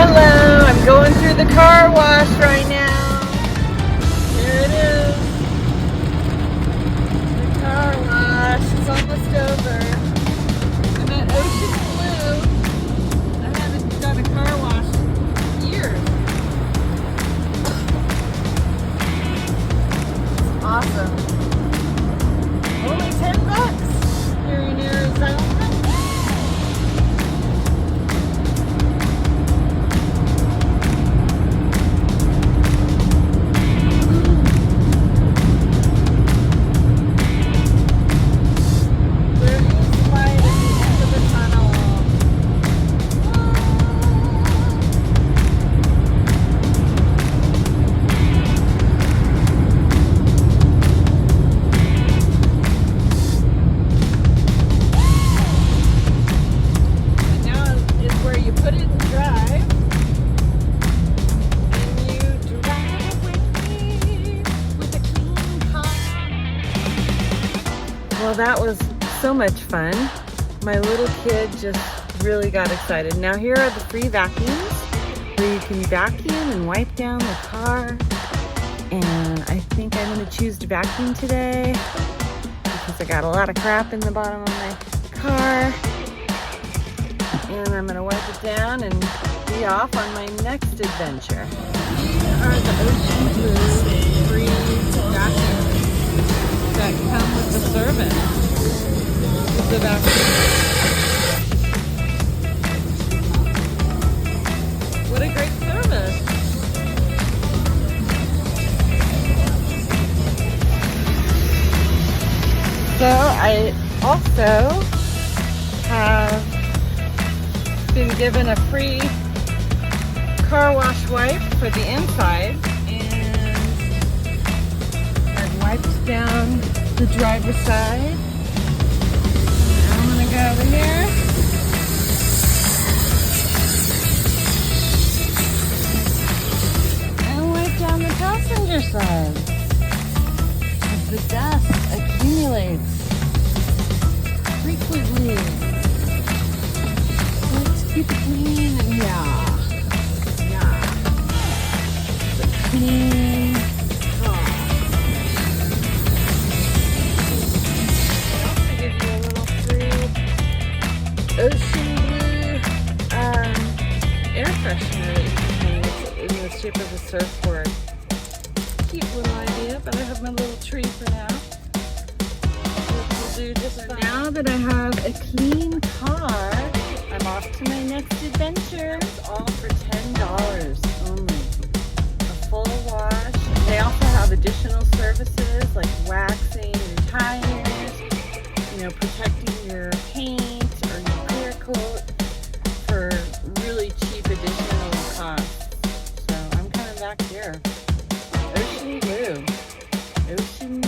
Hello, I'm going through the car wash right now. Here it is. The car wash is almost over. I'm at Ocean Blue. I haven't done a car wash in years. Awesome. Only $10 here in Arizona. Well, that was so much fun. My little kid just really got excited. Now here are the free vacuums where you can vacuum and wipe down the car. And I think I'm going to choose to vacuum today because I got a lot of crap in the bottom of my car. And I'm going to wipe it down and be off on my next adventure. Here are the Ocean Blue free vacuums that come with the service. The vacuum. What a great service. So I also have been given a free car wash wipe for the inside, and I've wiped down the driver's side. Now I'm gonna go over here. And wipe down the passenger side as the dust accumulates frequently. Let's keep it clean in here. Yeah. The clean car. I'll give you a little free Ocean Blue air freshener that you can hang. It's in the shape of a surfboard. Cute little idea, but I have my little tree for now. Which will do just fine. Now that I have a clean car, I'm off to my next adventure. It's all for $10 only. A full wash. They also have additional services like waxing your tires, protecting your paint or your clear coat for really cheap additional costs. So I'm coming back here. Ocean Blue. Ocean